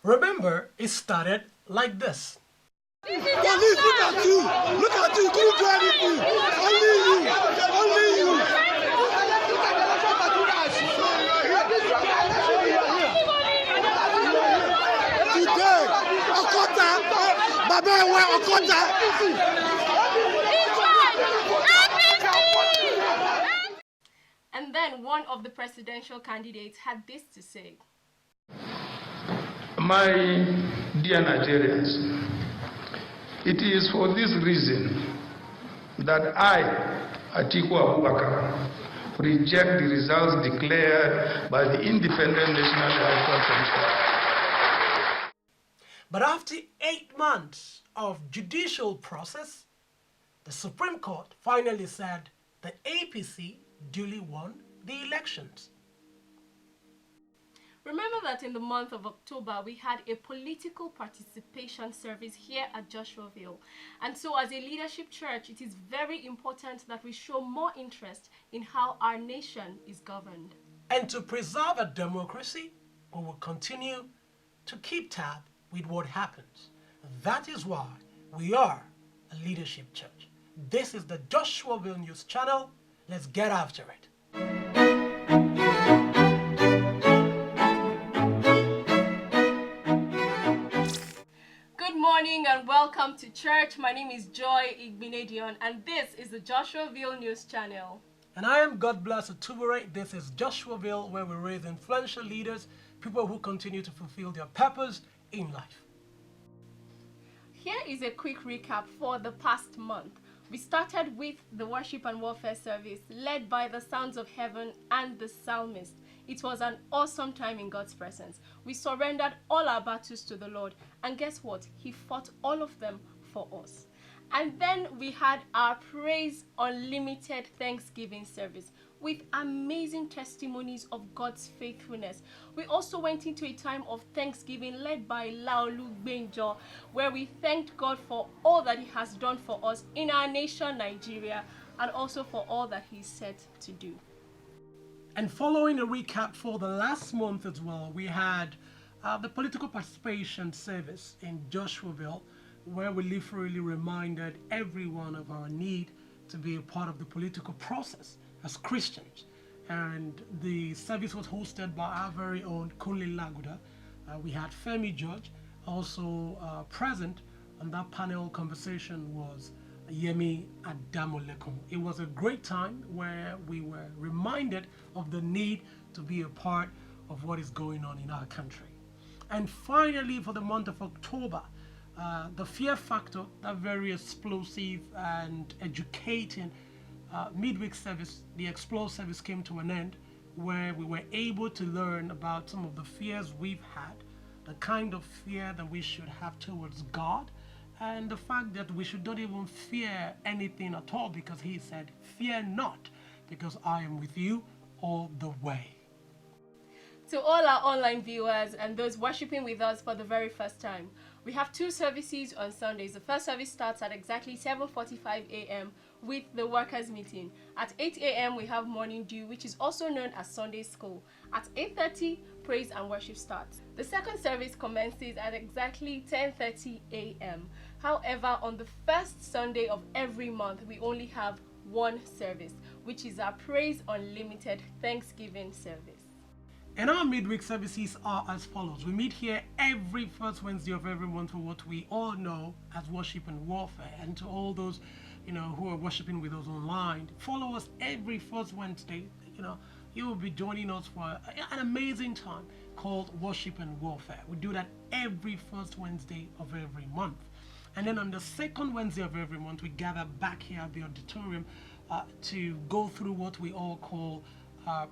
Remember, it started like this. Police, look at you! Look at you! Couldn't do anything! Only you! Only you! Today, Okota, Baba Ewa Okota. And then one of the presidential candidates had this to say. My dear Nigerians, it is for this reason that I, Atiku Abubakar, reject the results declared by the Independent National Electoral Commission. But after 8 months of judicial process, the Supreme Court finally said the APC duly won the elections. Remember that in the month of October, we had a political participation service here at Joshuaville. And so as a leadership church, it is very important that we show more interest in how our nation is governed. And to preserve a democracy, we will continue to keep tab with what happens. That is why we are a leadership church. This is the Joshuaville News Channel. Let's get after it. Good morning and welcome to church. My name is Joy Igbinedion and this is the Joshuaville News Channel. And I am God Bless Atubere. This is Joshuaville, where we raise influential leaders, people who continue to fulfill their purpose in life. Here is a quick recap for the past month. We started with the worship and warfare service led by the Sounds of Heaven and the Psalmist. It was an awesome time in God's presence. We surrendered all our battles to the Lord, and guess what? He fought all of them for us. And then we had our Praise Unlimited Thanksgiving service with amazing testimonies of God's faithfulness. We also went into a time of thanksgiving led by Laolu Benjo, where we thanked God for all that He has done for us in our nation, Nigeria, and also for all that He's set to do. And following a recap for the last month as well, we had the political participation service in Joshuaville, where we literally reminded everyone of our need to be a part of the political process as Christians. And the service was hosted by our very own Kunle Laguda. We had Femi George also present, and that panel conversation was Yemi Adamolekum. It was a great time where we were reminded of the need to be a part of what is going on in our country. And finally, for the month of October, the Fear Factor, that very explosive and educating midweek service, the Explore service, came to an end, where we were able to learn about some of the fears we've had, the kind of fear that we should have towards God, and the fact that we should not even fear anything at all, because He said, "Fear not, because I am with you all the way." To all our online viewers and those worshiping with us for the very first time, we have two services on Sundays. The first service starts at exactly 7:45 a.m. with the workers' meeting. At 8 a.m. we have morning dew, which is also known as Sunday school. At 8:30, praise and worship starts. The second service commences at exactly 10:30 a.m. However, on the first Sunday of every month, we only have one service, which is our Praise Unlimited Thanksgiving service. And our midweek services are as follows. We meet here every first Wednesday of every month for what we all know as worship and warfare. And to all those, who are worshiping with us online, follow us every first Wednesday. You will be joining us for an amazing time called Worship and Warfare. We do that every first Wednesday of every month. And then on the second Wednesday of every month, we gather back here at the auditorium to go through what we all call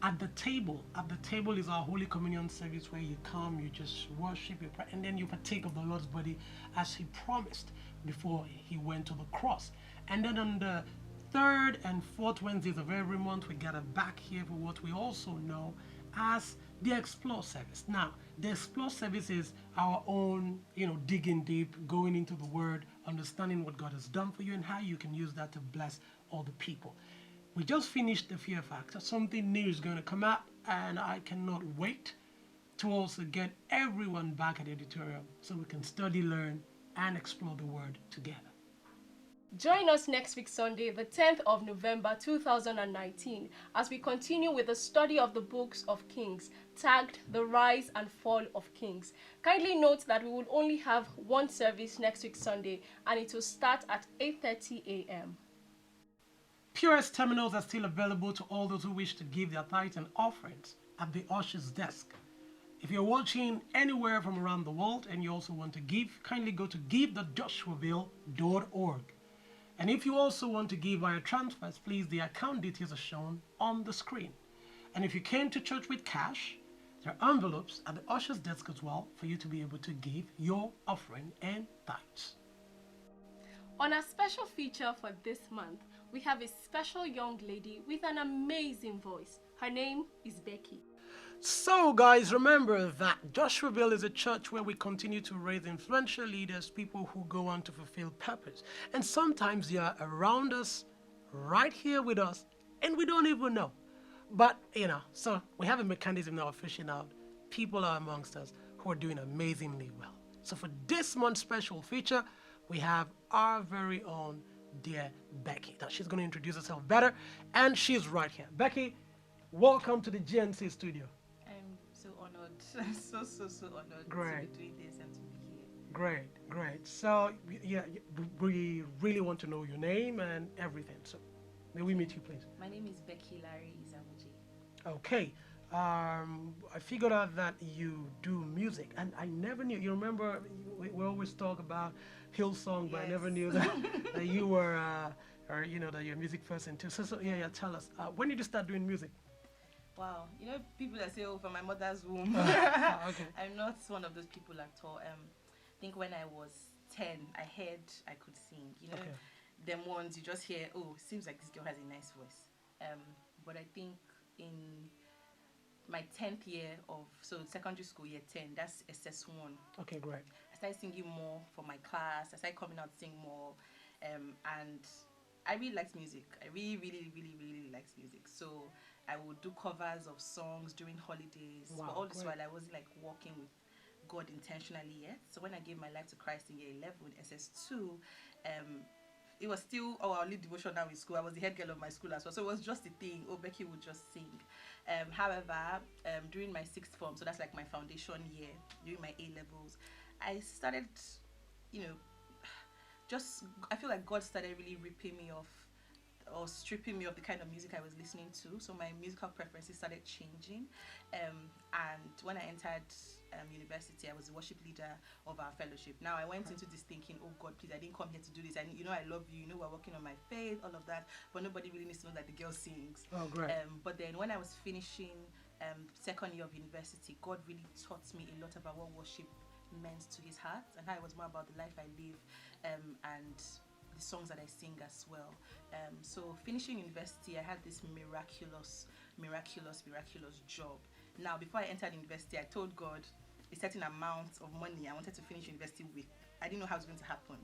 at the table. At the table is our Holy Communion service, where you come, you just worship, you pray, and then you partake of the Lord's body as He promised before He went to the cross. And then on the third and fourth Wednesdays of every month, we gather back here for what we also know as the Explore service. Now, the Explore service is our own, digging deep, going into the Word, understanding what God has done for you and how you can use that to bless other people. We just finished the Fear Factor. Something new is going to come up, and I cannot wait to also get everyone back at the auditorium so we can study, learn, and explore the word together. Join us next week Sunday, the 10th of November 2019, as we continue with the study of the books of Kings, tagged The Rise and Fall of Kings. Kindly note that we will only have one service next week Sunday, and it will start at 8:30 a.m. POS terminals are still available to all those who wish to give their tithes and offerings at the usher's desk. If you're watching anywhere from around the world and you also want to give, kindly go to give.joshuaville.org. And if you also want to give via transfers, please, the account details are shown on the screen. And if you came to church with cash, there are envelopes at the usher's desk as well for you to be able to give your offering and tithes. On our special feature for this month, we have a special young lady with an amazing voice. Her name is Becky. So guys, remember that Joshuaville is a church where we continue to raise influential leaders, people who go on to fulfill purpose. And sometimes they are around us, right here with us, and we don't even know. But, so we have a mechanism now of fishing out. People are amongst us who are doing amazingly well. So for this month's special feature, we have our very own dear Becky. Now she's going to introduce herself better, and she's right here. Becky, welcome to the GNC studio. I'm so honored. I'm so honored Great. to be doing this and to be here. Great. So, yeah, we really want to know your name and everything. So, may we meet you, please? My name is Becky Larry Izamuji. Okay. I figured out that you do music, and I never knew. You remember, we always talk about Hillsong, but I never Yes. knew that, that you were, that you're a music person too. So yeah, tell us. When did you start doing music? Wow, people that say, "Oh, from my mother's womb." Okay. I'm not one of those people at all. I think when I was 10, I heard I could sing. Okay. Them ones you just hear, "Oh, seems like this girl has a nice voice." But I think in my 10th year so secondary school, year 10, that's SS1. Okay, great. I started singing more for my class. I started coming out to sing more, and I really liked music. I really liked music. So I would do covers of songs during holidays. Wow, but all this great. while I wasn't like walking with God intentionally yet. So when I gave my life to Christ in year 11, SS2, it was still, I'll lead devotion now in school. I was the head girl of my school as well. So it was just a thing. Oh, Becky would just sing. However, during my 6th form, so that's like my foundation year, during my A levels, I started, I feel like God started really ripping me off or stripping me of the kind of music I was listening to. So my musical preferences started changing. And when I entered university, I was the worship leader of our fellowship. Now I went into this thinking, oh God, please, I didn't come here to do this. And I love you, we're working on my faith, all of that. But nobody really needs to know that the girl sings. Oh, great. But then when I was finishing second year of university, God really taught me a lot about what worship meant to his heart and how it was more about the life I live and the songs that I sing as well. So finishing university, I had this miraculous job. Now, before I entered university, I told God a certain amount of money I wanted to finish university with. I didn't know how it was going to happen.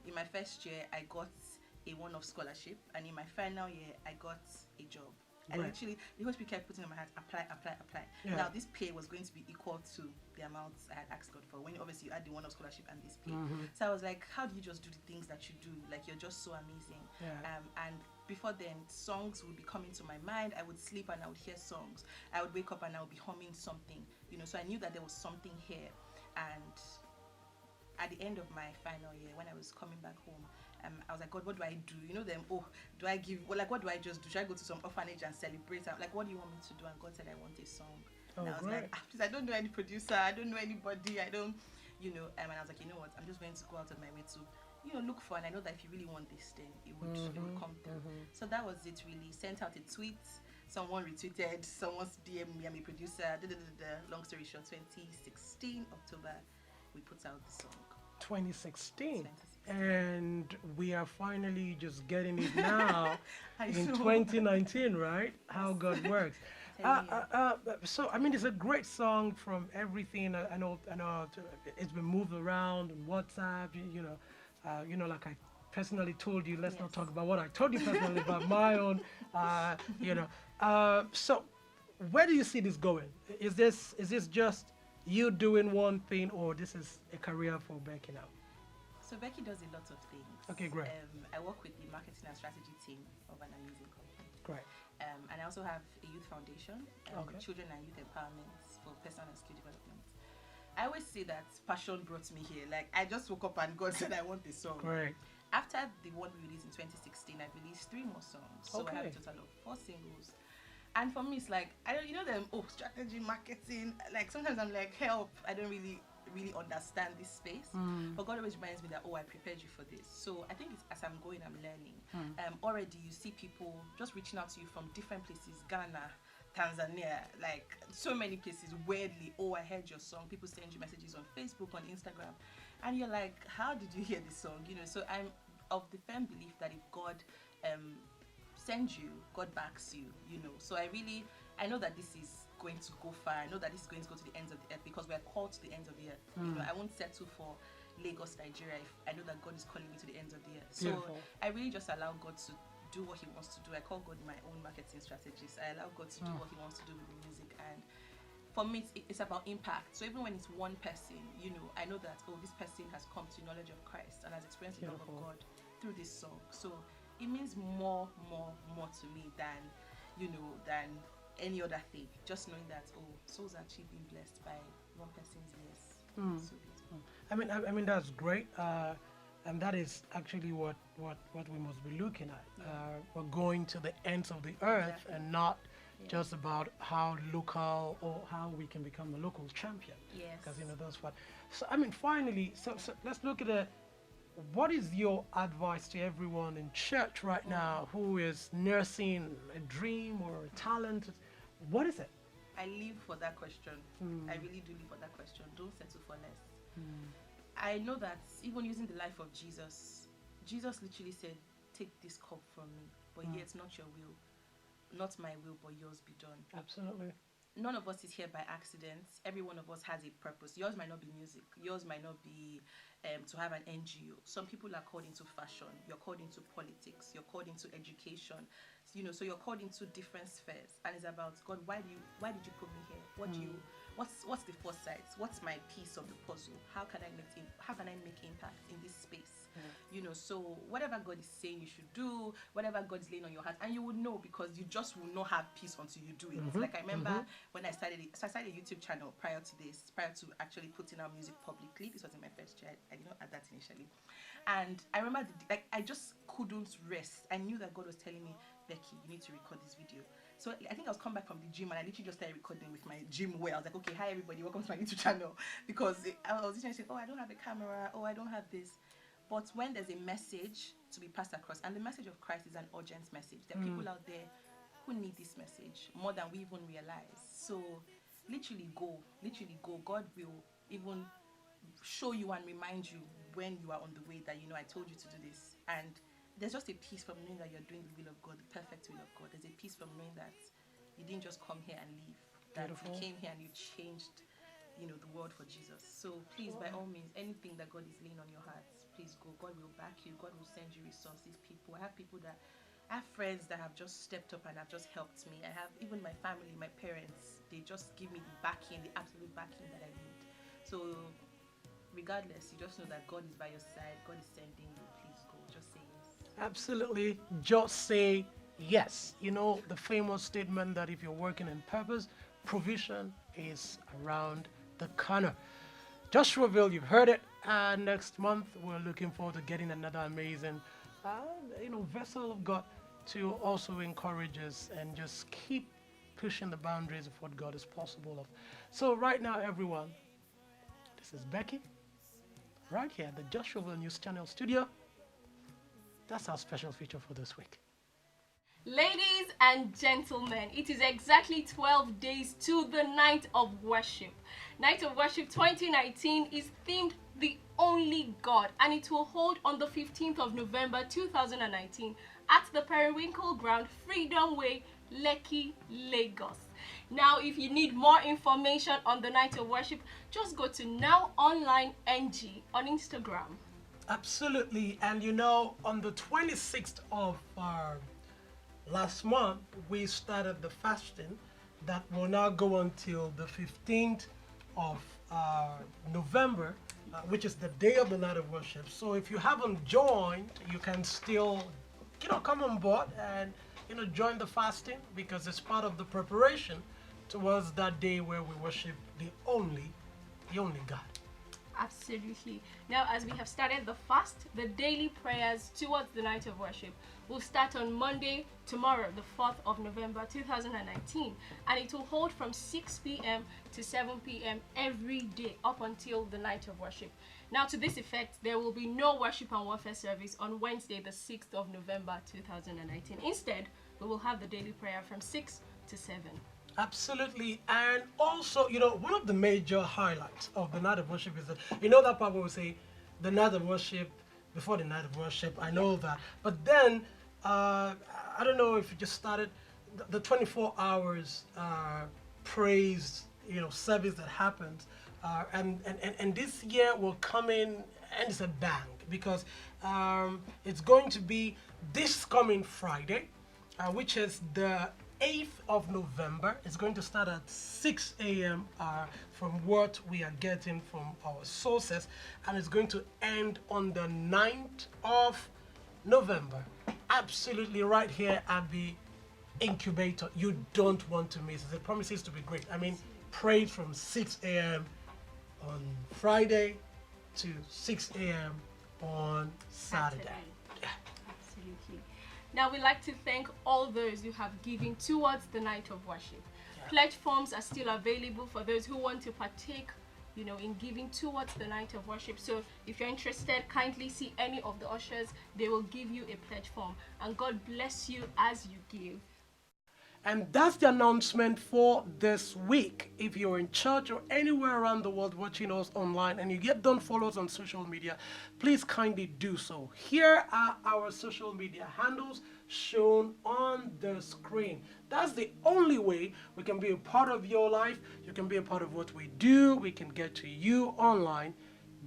In my first year, I got a one-off scholarship, and in my final year, I got a job. I Right. literally, the Holy Spirit kept putting on my heart, apply. Yeah. Now, this pay was going to be equal to the amount I had asked God for. When obviously you add the one-off scholarship and this pay. So I was like, how do you just do the things that you do? Like, you're just so amazing. Yeah. And before then, songs would be coming to my mind. I would sleep and I would hear songs. I would wake up and I would be humming something, so I knew that there was something here. And at the end of my final year, when I was coming back home, I was like, God, what do I do? Do I give, what do I just do? Should I go to some orphanage and celebrate? I'm like, what do you want me to do? And God said, I want a song. Oh, And I was great. like, please, I don't know any producer. I don't know anybody. I don't, and I was like, you know what? I'm just going to go out of my way to, look for, and I know that if you really want this, then it would come through. So that was it really. Sent out a tweet. Someone retweeted, someone's DM me, I'm a producer. Long story short, 2016, October, we put out the song. 2016. And we are finally just getting it now I in know. 2019, right? How God works. Tell So I mean, it's a great song from everything. I know it's been moved around on WhatsApp. Like I personally told you, let's not Yes. talk about what I told you personally about my own. So where do you see this going? Is this just you doing one thing, or this is a career for Becky now? So Becky does a lot of things. Okay, great. I work with the marketing and strategy team of an amazing company. Great. And I also have a youth foundation, Okay. children and youth empowerment for personal and skill development. I always say that passion brought me here. Like, I just woke up and God said I want this song. Great. After the one we released in 2016, I released 3 more songs. So I have a Okay. total of 4 singles. And for me, it's like, I don't, you know them, strategy, marketing. Like, sometimes I'm like, help, I don't really understand this space. But God always reminds me that, I prepared you for this. So I think it's, as I'm going, I'm learning. Already you see people just reaching out to you from different places, Ghana, Tanzania, like so many places, weirdly. I heard your song. People send you messages on Facebook, on Instagram, and you're like, how did you hear this song? So I'm of the firm belief that if God sends you, God backs you. So I know that this is going to go far. I know that this is going to go to the ends of the earth, because we're called to the ends of the earth. I won't settle for Lagos, Nigeria, if I know that God is calling me to the ends of the earth. So Beautiful. I really just allow God to do what he wants to do. I call God my own marketing strategist. I allow God to do what he wants to do with the music. And for me, it's about impact. So even when it's one person, I know that, this person has come to knowledge of Christ and has experienced the love of Beautiful. God through this song. So it means more to me than any other thing. Just knowing that, souls are actually being blessed by one person's ears. So beautiful. I mean that's great, and that is actually what we must be looking at. We're going to the ends of the earth, Exactly. and not just about how local or how we can become a local champion. Yes. Because that's what. So finally, so let's look at it. What is your advice to everyone in church right now who is nursing a dream or a talent? What is it? I live for that question. I really do live for that question. Don't settle for less. I know that even using the life of Jesus literally said, take this cup from me, but yet not your will, not my will, but yours be done. Absolutely. None of us is here by accident. Every one of us has a purpose. Yours might not be music. Yours might not be to have an NGO. Some people are called into fashion. You're called into politics. You're called into education. So you're called into different spheres. And it's about, God, why did you put me here? What's the foresight? What's my piece of the puzzle? How can I make impact in this space? So whatever God is saying you should do, whatever God is laying on your heart, and you would know, because you just will not have peace until you do it. Like I remember when I started it. So I started a YouTube channel prior to actually putting out music publicly. This was in my first year. I did not add that initially. And I remember I just couldn't rest. I knew that God was telling me, Becky, you need to record this video. So I think I was coming back from the gym, and I literally just started recording with my gym wear. I was like, okay, hi everybody, welcome to my YouTube channel. Because I was literally saying, I don't have a camera, I don't have this. But when there's a message to be passed across, and the message of Christ is an urgent message, there are people out there who need this message more than we even realize. So literally go. God will even show you and remind you when you are on the way that, I told you to do this. And there's just a peace from knowing that you're doing the will of God, the perfect will of God. There's a peace from knowing that you didn't just come here and leave, that Beautiful. you came here and you changed, the world for Jesus. So please, by all means, anything that God is laying on your hearts, please go. God will back you. God will send you resources, people. I have friends that have just stepped up and have just helped me. I have even my family, my parents, they just give me the backing, the absolute backing that I need. So regardless, you just know that God is by your side. God is sending you. Please go. Just say yes. Absolutely. Just say yes. The famous statement that if you're working in purpose, provision is around the corner. Joshua Ville, you've heard it. Next month, we're looking forward to getting another amazing, vessel of God to also encourage us and just keep pushing the boundaries of what God is possible of. So right now, everyone, this is Becky, right here at the Joshua Ville News Channel studio. That's our special feature for this week. Ladies and gentlemen, it is exactly 12 days to the Night of Worship. Night of Worship 2019 is themed The Only God, and it will hold on the 15th of November 2019 at the Periwinkle Ground, Freedom Way, Lekki, Lagos. Now, if you need more information on the Night of Worship, just go to Now Online NG on Instagram. Absolutely. And on the 26th of last month, we started the fasting that will now go until the 15th of November, which is the day of the night of worship. So if you haven't joined, you can still, come on board and, join the fasting, because it's part of the preparation towards that day where we worship the only God. Absolutely. Now, as we have started the fast, the daily prayers towards the night of worship will start on Monday, tomorrow, the 4th of November 2019, and it will hold from 6 p.m. to 7 p.m. every day up until the night of worship. Now, to this effect, there will be no worship and warfare service on Wednesday, the 6th of November 2019. Instead, we will have the daily prayer from 6 to 7. Absolutely. And also, one of the major highlights of the night of worship is that, that part where we say the night of worship, before the night of worship, I know that. But then, I don't know if you just started the 24 hours praise, service that happens. And this year will come in and it's a bang, because it's going to be this coming Friday, which is the 8th of November. It's going to start at 6 a.m. From what we are getting from our sources, and it's going to end on the 9th of November. Absolutely right here at the incubator. You don't want to miss it. It promises to be great. I mean, pray from 6 a.m. on Friday to 6 a.m. on Saturday. Absolutely. Now, we'd like to thank all those who have given towards the night of worship. Yeah. Pledge forms are still available for those who want to partake, in giving towards the night of worship. So if you're interested, kindly see any of the ushers. They will give you a pledge form. And God bless you as you give. And that's the announcement for this week. If you're in church or anywhere around the world watching us online and you don't follow us on social media, please kindly do so. Here are our social media handles shown on the screen. That's the only way we can be a part of your life. You can be a part of what we do. We can get to you online.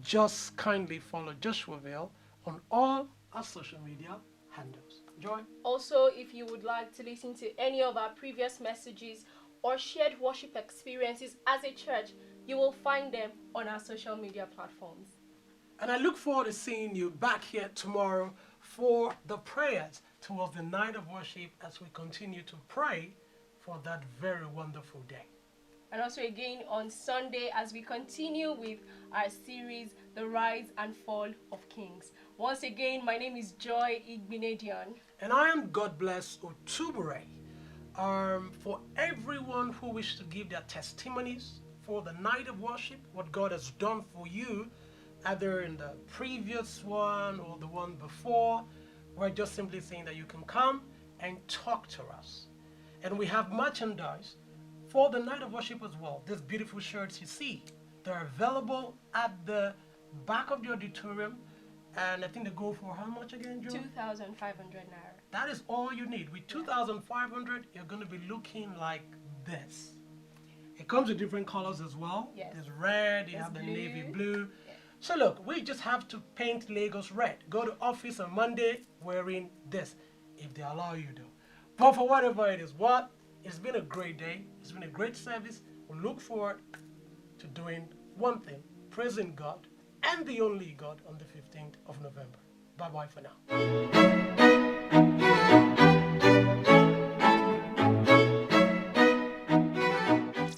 Just kindly follow Joshua Ville on all our social media handles. Joy? Also, if you would like to listen to any of our previous messages or shared worship experiences as a church, you will find them on our social media platforms. And I look forward to seeing you back here tomorrow for the prayers towards the night of worship as we continue to pray for that very wonderful day. And also again on Sunday as we continue with our series, The Rise and Fall of Kings. Once again, my name is Joy Igbinedion. And I am God Bless Otubere. For everyone who wishes to give their testimonies for the night of worship, what God has done for you, either in the previous one or the one before, we're just simply saying that you can come and talk to us. And we have merchandise for the night of worship as well. These beautiful shirts you see, they're available at the back of the auditorium. And I think they go for how much again, Joe? 2,500 naira. That is all you need. With 2,500, you're going to be looking like this. It comes with different colors as well. Yes. There's red, you have the navy blue. Yeah. So look, we just have to paint Lagos red. Go to office on Monday wearing this, if they allow you to. But for whatever it is, it's been a great day. It's been a great service. We look forward to doing one thing, praising God and the only God on the 15th of November. Bye-bye for now.